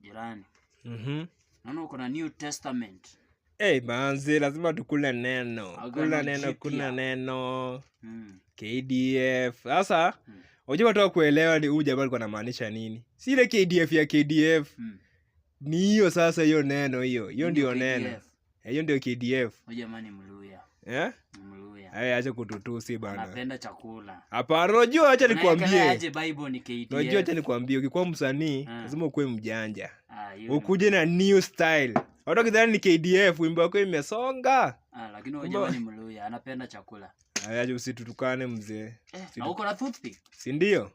Jirani. Naona uko na New Testament. Manzi, lazima tukule neno. Kula neno, kuna neno. KDF. Sasa, unajua watu wa kuelewa ni huyu jamaa alikuwa anamaanisha nini. Si ile KDF ya KDF. Ni hiyo sasa hiyo neno hiyo. Hiyo ndio neno. Hiyo ndio KDF. Huyu jamaa ni Mluya. Mluya. Acha kututusi bana. Anapenda chakula. Hapana, unajua acha nikwambie. Aje Bible ni KDF. Unajua acha nikwambie, ukikuwa msanii, lazima ukuwe mjanja. Ukuje na new style. Watu kidhani ni KDF, wimbo wako imesonga. Lakini huyu jamaa ni Mluya, anapenda chakula. Aje usitutukane mzee. Na uko na toothpick? Si ndio?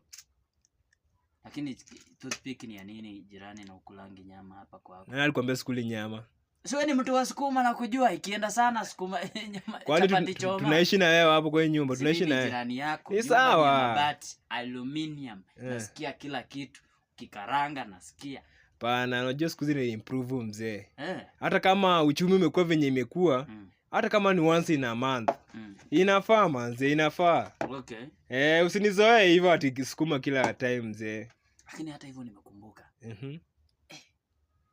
Lakini toothpick ni ya nini jirani na ukulangi nyama hapa kwako? Nani alikwambia sikuli nyama? So wewe ni mtu wa sukuma na kujua ikienda sana sukuma nyama. Kwani tunaishi na wewe hapo kwa nyumba, tunaishi na jirani yako. Ni sawa. Mabati, aluminium, nasikia kila kitu, kikaranga nasikia. Pana, unajua siku hizi ni improve mzee. Hata kama uchumi umekuwa venye imekuwa, hata kama ni once in a month. Inafaa manze, inafaa. Okay. Usinizoee hivyo ati sukuma kila time mzee. Lakini hata hivyo nimekumbuka.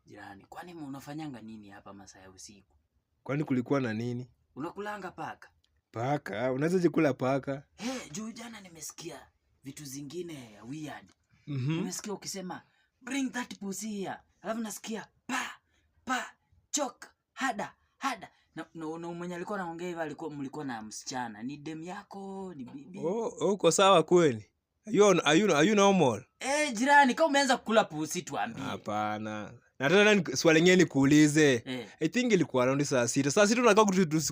Jirani, kwani unafanyanga nini hapa masaa ya usiku? Kwani kulikuwa na nini? Unakulanga paka? Paka? Unaweza jikula paka? Juu jana nimesikia vitu zingine ya weird. Nimesikia ukisema bring that pussy here. Alafu nasikia pa chok hada. Na mwenye alikuwa anaongea hivyo mlikuwa na msichana. Ni dem yako, ni bibi. Uko sawa kweli? Are you normal? Jirani, kama umeanza kukula pussy tuambie. Hapana. Na tena swali lingine nikuulize. I think ilikuwa around saa 6. Saa 6 unakaa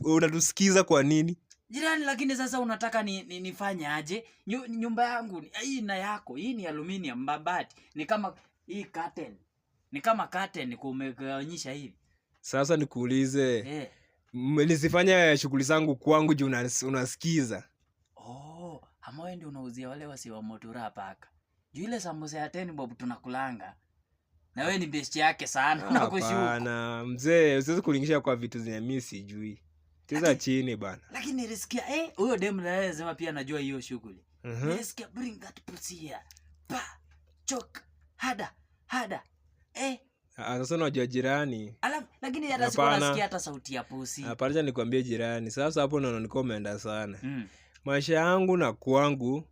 unatusikiza kwa nini? Jirani, lakini sasa unataka nifanye aje? Nyumba yangu hii na yako, hii ni aluminium mabati. Ni kama hii curtain. Ni kama curtain kumeonyesha hivi. Sasa nikuulize. Nisifanya shughuli zangu kwangu juu unasikiza. Ama wewe ndio unauzia wale wasi wa motora paka. Juu ile samosa ya 10 bob tunakulanga. Na wewe ni best yake sana unakushuku. Hapana, mzee, usiweze kulingisha kwa vitu zenye mimi sijui. Cheza chini bana. Lakini nilisikia huyo dem lazima pia anajua hiyo shughuli. Nilisikia bring that pussy here. Pa chok hada. Sasa unajua jirani. Lakini hata sikuwa nasikia hata sauti ya pussy. Hapana, nikwambie jirani. Sasa hapo naona niko umeenda sana. Maisha yangu na kwangu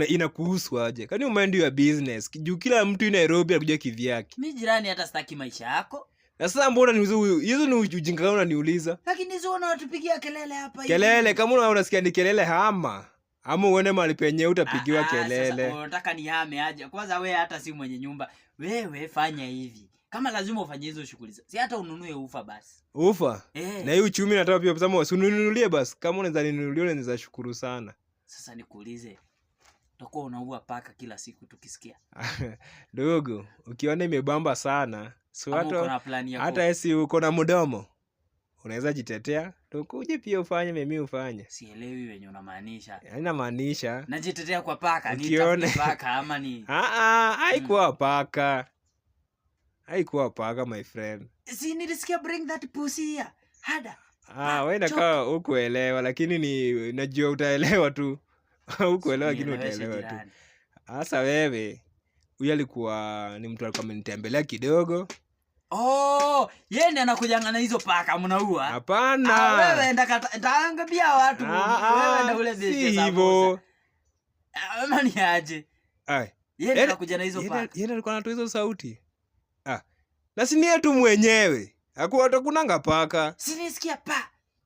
inakuhusu aje? Kani umeenda your business? Juu kila mtu Nairobi anakuja kivyake. Mimi jirani hata sitaki maisha yako. Na sasa mbona hizo ni ujinga gani unaniuliza? Lakini hizo unatupigia kelele hapa hivi. Kelele kama unasikia ni kelele ama uone mahali penye utapigiwa kelele. Sasa unataka nihame aje? Kwanza wewe hata si mwenye nyumba. Wewe fanya hivi. Kama lazima ufanye hizo shughuli. Si hata ununue ufa basi. Ufa? Na hii uchumi nataka pia kusema usinunulie basi. Kama unaweza ninunulie unaweza shukuru sana. Sasa nikuulize. Utakuwa unaua paka kila siku tukisikia. Dogo, ukiona imebamba sana, hata esi uko na mdomo. Unaweza jitetea, tukuje pia ufanye mimi ufanye. Sielewi wenye unamaanisha. Inamaanisha najitetea kwa paka, ni paka ama ni? Haikuwa paka. Haikuwa paka my friend. Si nilisikia bring that pussy here. Hada. Wewe inakaa hukuelewa lakini najua utaelewa tu. Hukuelewa lakini utaelewa tu. Sasa wewe huyu alikuwa ni mtu alikuwa amenitembelea kidogo. Yeye ndiye anakujanga na hizo paka mnaua? Hapana. Wewe ndaangabia watu. Wewe ndio ule besi sasa. Hivyo. Mani aje? Yeye ndiye anakuja na hizo paka. Yeye alikuwa anatoa hizo sauti. Na si ni tu mwenyewe. Hakunanga paka. Si nisikia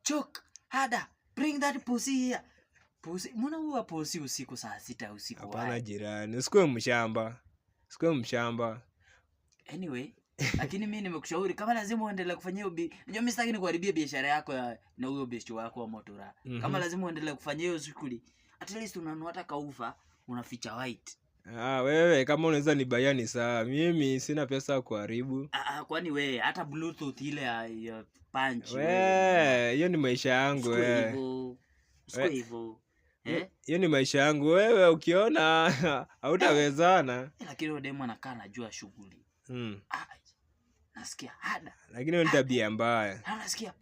chok hada bring that pussy here. Pussy, mbona huwa pussy usiku saa 6 usiku? Hapana jirani, usikuwe mshamba. Anyway, lakini mimi nimekushauri kama lazima uendelee kufanya hiyo unajua mimi sitaki nikuharibie biashara yako na huyo best wako wa motora. Kama lazima uendelee kufanya hiyo shughuli, at least unanunua hata kaufa, unaficha white. Wewe kama unaweza nibaia ni sawa. Mimi sina pesa ya kuharibu. Kwani wewe hata bluetooth ile ya punch wewe. Hiyo ni maisha yangu wewe. Sio hivyo. Hiyo ni maisha yangu wewe ukiona hautawezana. Lakini wewe demo anakaa anajua shughuli. Nasikia hada. Lakini wewe ni tabia mbaya. Nasikia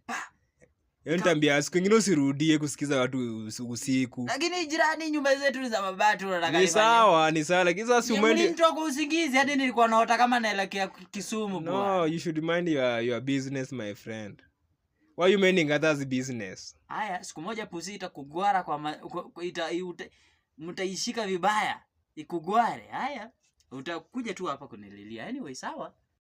Hiyo nitambia siku nyingine usirudie kusikiza watu usiku. Lakini jirani, nyumba zetu ni za mabati, unataka ni sawa lakini sasa umendi mtu kwa usingizi hadi nilikuwa naota kama naelekea Kisumu bwana. No, you should mind your business, my friend. Why you minding others business? Haya, siku moja pusi itakugwara mtaishika vibaya ikugware. Haya, utakuja tu hapa kunililia. Anyway, sawa.